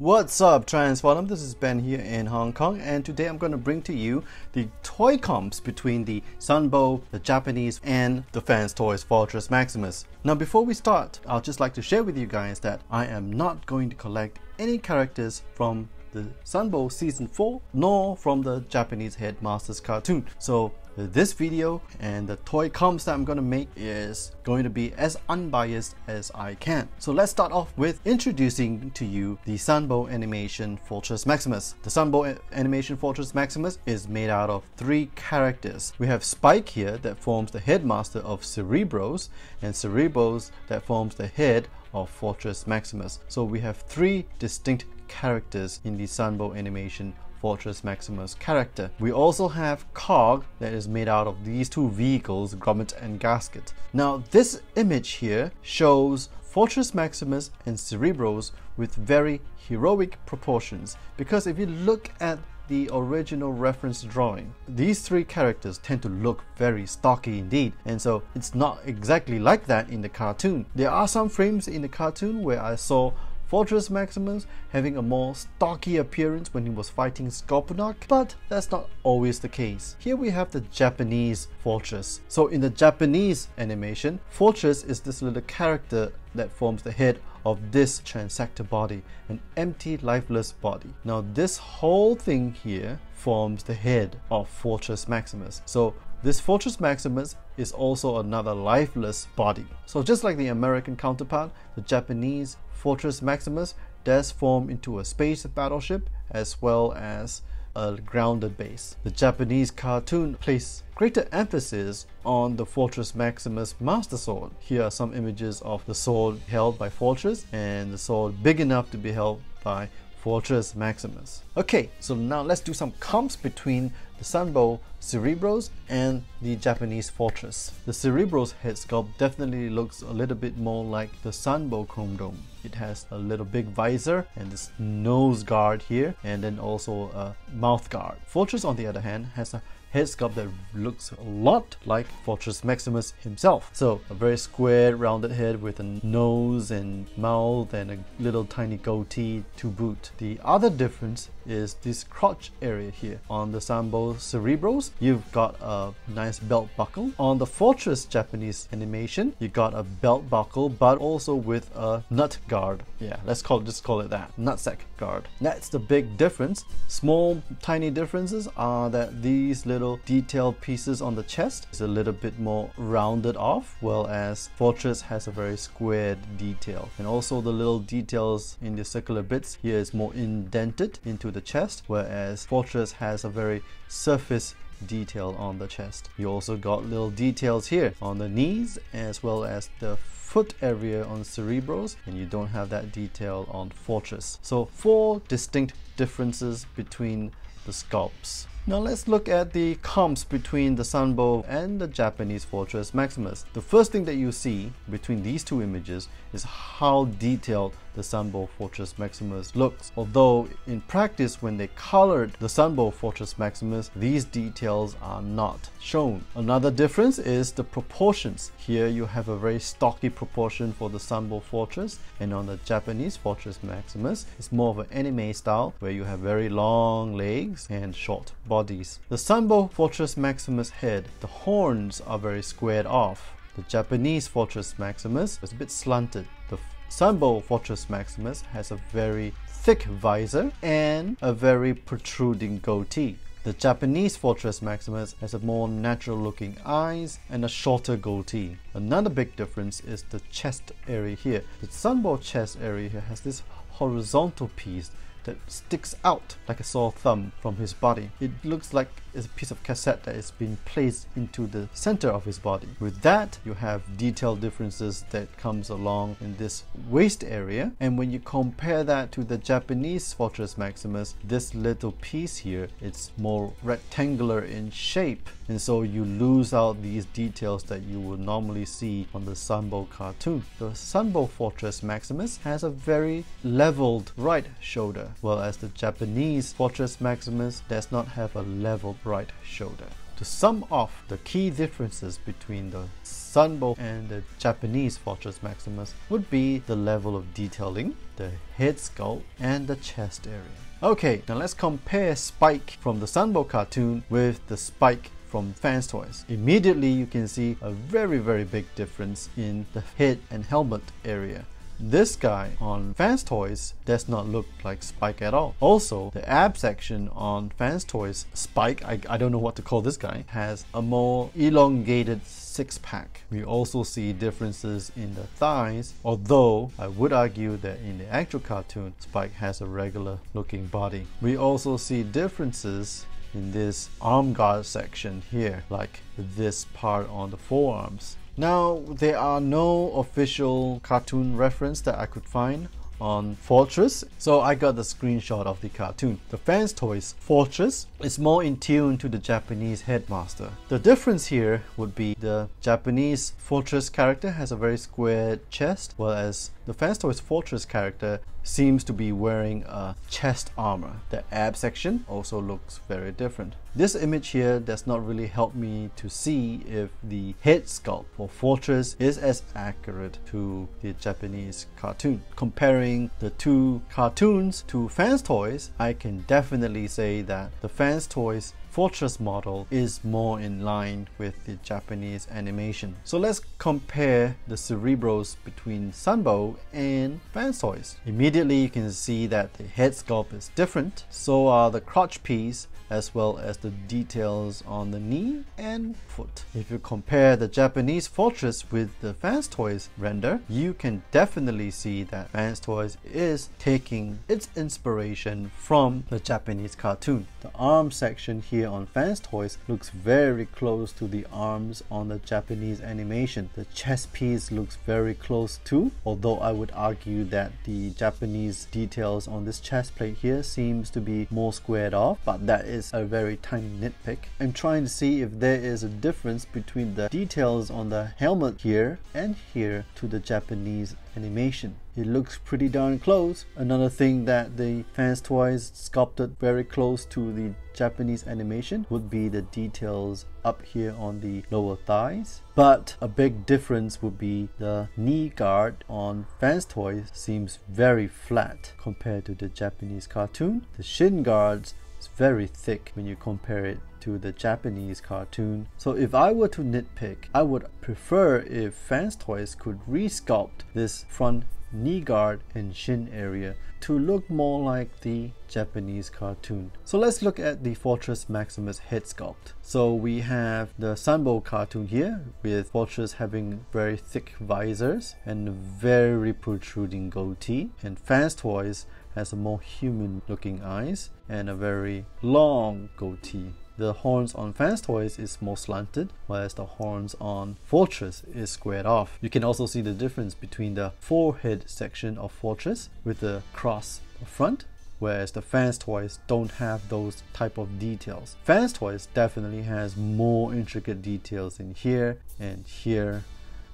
What's up, Transformdom? This is Ben here in Hong Kong, and today I'm going to bring to you the toy comps between the Sunbow, the Japanese, and the FansToys Fortress Maximus. Now, before we start, I'd just like to share with you guys that I am not going to collect any characters from the Sunbow Season 4, nor from the Japanese Headmasters cartoon. So this video and the toy comps that I'm going to make is going to be as unbiased as I can. So let's start off with introducing to you the Sunbow Animation Fortress Maximus. The Sunbow Animation Fortress Maximus is made out of 3 characters. We have Spike here that forms the headmaster of Cerebros, and Cerebros that forms the head of Fortress Maximus. So we have 3 distinct characters in the Sunbow Animation Fortress Maximus character. We also have Cog that is made out of these 2 vehicles, Grommet and Gasket. Now this image here shows Fortress Maximus and Cerebros with very heroic proportions, because if you look at the original reference drawing, these 3 characters tend to look very stocky indeed, and so it's not exactly like that in the cartoon. There are some frames in the cartoon where I saw Fortress Maximus having a more stocky appearance when he was fighting Sculpt, but that's not always the case. Here we have the Japanese Fortress. So in the Japanese animation, Fortress is this little character that forms the head of this transector body, an empty, lifeless body. Now this whole thing here forms the head of Fortress Maximus. So this Fortress Maximus is also another lifeless body. So just like the American counterpart, the Japanese Fortress Maximus does form into a space battleship as well as a grounded base. The Japanese cartoon placed greater emphasis on the Fortress Maximus Master Sword. Here are some images of the sword held by Fortress and the sword big enough to be held by Fortress Maximus. Okay, so now let's do some comps between the Sunbow Cerebros and the Japanese Fortress. The Cerebros head sculpt definitely looks a little bit more like the Sunbow Chrome Dome. It has a little big visor and this nose guard here, and then also a mouth guard. Fortress, on the other hand, has a head sculpt that looks a lot like Fortress Maximus himself. So a very square, rounded head with a nose and mouth and a little tiny goatee to boot. The other difference is this crotch area here. On the Sunbow Cerebros, you've got a nice belt buckle. On the Fortress Japanese animation, you got a belt buckle, but also with a nut guard. Yeah, let's just call it that, nutsack guard. That's the big difference. Small, tiny differences are that these little detailed pieces on the chest is a little bit more rounded off, whereas Fortress has a very squared detail. And also the little details in the circular bits here is more indented into the chest, whereas Fortress has a very surface detail on the chest. You also got little details here on the knees as well as the foot area on Cerebros, and you don't have that detail on Fortress. So 4 distinct differences between the sculpts. Now let's look at the comps between the Sunbow and the Japanese Fortress Maximus. The first thing that you see between these 2 images is how detailed the Sunbow Fortress Maximus looks. Although in practice, when they colored the Sunbow Fortress Maximus, these details are not shown. Another difference is the proportions. Here you have a very stocky proportion for the Sunbow Fortress, and on the Japanese Fortress Maximus, it's more of an anime style where you have very long legs and short bodies. The Sunbow Fortress Maximus head, the horns are very squared off. The Japanese Fortress Maximus is a bit slanted. The Sunbow Fortress Maximus has a very thick visor and a very protruding goatee. The Japanese Fortress Maximus has a more natural looking eyes and a shorter goatee. Another big difference is the chest area here. The Sunbow chest area here has this horizontal piece that sticks out like a sore thumb from his body. It looks like it's a piece of cassette that is being placed into the center of his body. With that, you have detailed differences that comes along in this waist area, and when you compare that to the Japanese Fortress Maximus, this little piece here, it's more rectangular in shape, and so you lose out these details that you would normally see on the Sunbow cartoon. The Sunbow Fortress Maximus has a very leveled right shoulder, whereas the Japanese Fortress Maximus does not have a leveled right shoulder. to sum off the key differences between the Sunbow and the Japanese Fortress Maximus would be the level of detailing, the head sculpt, and the chest area. Okay, now let's compare Spike from the Sunbow cartoon with the Spike from FansToys. Immediately you can see a very big difference in the head and helmet area. This guy on FansToys does not look like Spike at all. Also, the ab section on FansToys Spike, I don't know what to call this guy, has a more elongated six-pack. We also see differences in the thighs, although I would argue that in the actual cartoon, Spike has a regular looking body. We also see differences in this arm guard section here, like this part on the forearms. Now, there are no official cartoon reference that I could find on Fortress, so I got the screenshot of the cartoon. The FansToys Fortress is more in tune to the Japanese Headmaster. The difference here would be the Japanese Fortress character has a very squared chest, whereas the FansToys Fortress character seems to be wearing a chest armor. The ab section also looks very different. This image here does not really help me to see if the head sculpt for Fortress is as accurate to the Japanese cartoon. Comparing the two cartoons to FansToys, I can definitely say that the FansToys Fortress model is more in line with the Japanese animation. So let's compare the cerebrals between Sunbow and FansToys. Immediately you can see that the head sculpt is different, so are the crotch piece, as well as the details on the knee and foot. If you compare the Japanese Fortress with the FansToys render, you can definitely see that FansToys is taking its inspiration from the Japanese cartoon. The arm section here on FansToys looks very close to the arms on the Japanese animation. The chest piece looks very close too, although I would argue that the Japanese details on this chest plate here seems to be more squared off, but that is a very tiny nitpick. I'm trying to see if there is a difference between the details on the helmet here and here to the Japanese animation. It looks pretty darn close. Another thing that the FansToys sculpted very close to the Japanese animation would be the details up here on the lower thighs. But a big difference would be the knee guard on FansToys seems very flat compared to the Japanese cartoon. The shin guards is very thick when you compare it to the Japanese cartoon. So if I were to nitpick, I would prefer if FansToys could resculpt this front knee guard and shin area to look more like the Japanese cartoon. So let's look at the Fortress Maximus head sculpt. So we have the Sunbow cartoon here with Fortress having very thick visors and a very protruding goatee, and FansToys has a more human looking eyes and a very long goatee. The horns on FansToys is more slanted, whereas the horns on Fortress is squared off. You can also see the difference between the forehead section of Fortress with the cross front, whereas the FansToys don't have those type of details. FansToys definitely has more intricate details in here and here,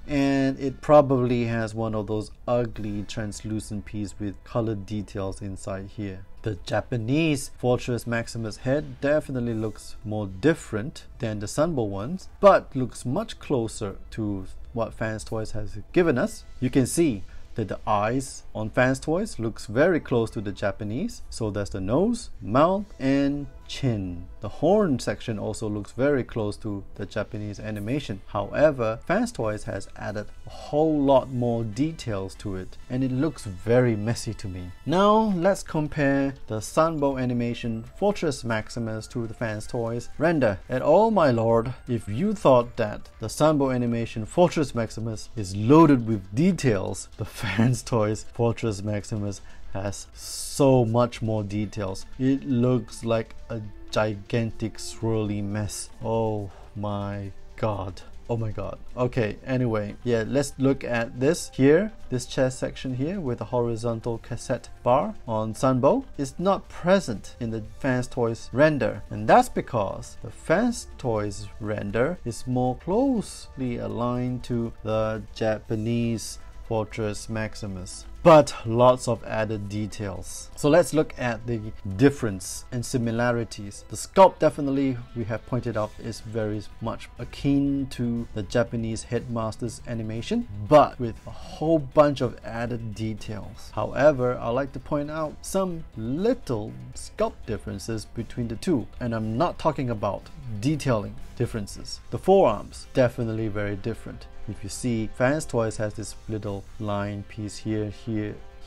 and it probably has one of those ugly translucent pieces with colored details inside here. The Japanese Fortress Maximus head definitely looks more different than the Sunbow ones, but looks much closer to what FansToys has given us. You can see that the eyes on FansToys looks very close to the Japanese, so that's the nose, mouth, and chin. The horn section also looks very close to the Japanese animation. However, FansToys has added a whole lot more details to it, and it looks very messy to me. Now let's compare the Sunbow animation Fortress Maximus to the FansToys render. And oh my lord, if you thought that the Sunbow animation Fortress Maximus is loaded with details, the FansToys Fortress Maximus has so much more details. It looks like a gigantic swirly mess. Oh my god. Oh my god. Okay, anyway, yeah, let's look at this here. This chest section here with a horizontal cassette bar on Sunbow is not present in the FansToys render, and that's because the FansToys render is more closely aligned to the Japanese Fortress Maximus. but lots of added details. So let's look at the difference and similarities. The sculpt, definitely, we have pointed out, is very much akin to the Japanese Headmasters animation, but with a whole bunch of added details. However, I'd like to point out some little sculpt differences between the two, and I'm not talking about detailing differences. The forearms, definitely very different. If you see, FansToys has this little line piece here,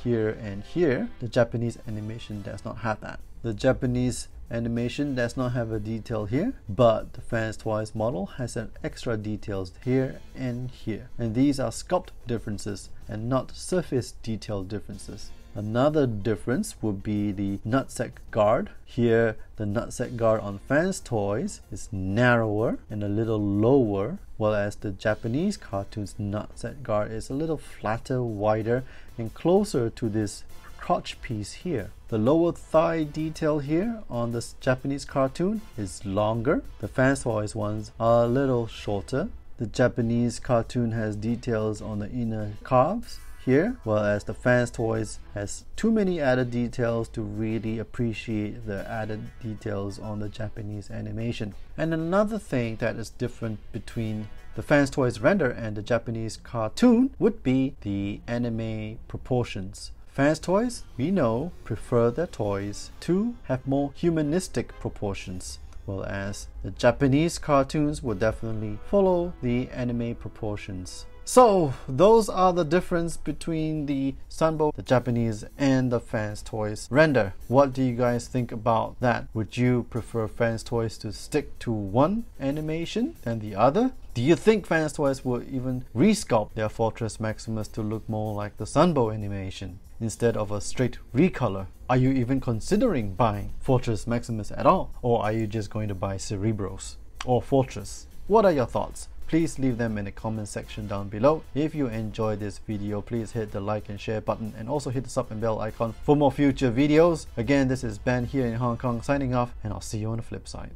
and here. The Japanese animation does not have that. The Japanese animation does not have a detail here, but the FansToys model has an extra details here and here. And these are sculpt differences and not surface detail differences. Another difference would be the nutsack guard. Here, the nutsack guard on FansToys is narrower and a little lower, whereas the Japanese cartoon's nutsack guard is a little flatter, wider, and closer to this crotch piece here. The lower thigh detail here on this Japanese cartoon is longer. The FansToys ones are a little shorter. The Japanese cartoon has details on the inner calves here, whereas the FansToys has too many added details to really appreciate the added details on the Japanese animation. And another thing that is different between the FansToys render and the Japanese cartoon would be the anime proportions. FansToys, we know, prefer their toys to have more humanistic proportions, whereas the Japanese cartoons will definitely follow the anime proportions. So those are the difference between the Sunbow, the Japanese, and the FansToys render. What do you guys think about that? Would you prefer FansToys to stick to one animation than the other? Do you think FansToys will even resculpt their Fortress Maximus to look more like the Sunbow animation instead of a straight recolor? Are you even considering buying Fortress Maximus at all? Or are you just going to buy Cerebros or Fortress? What are your thoughts? Please leave them in the comment section down below. If you enjoyed this video, please hit the like and share button, and also hit the sub and bell icon for more future videos. Again, this is Ben here in Hong Kong signing off, and I'll see you on the flip side.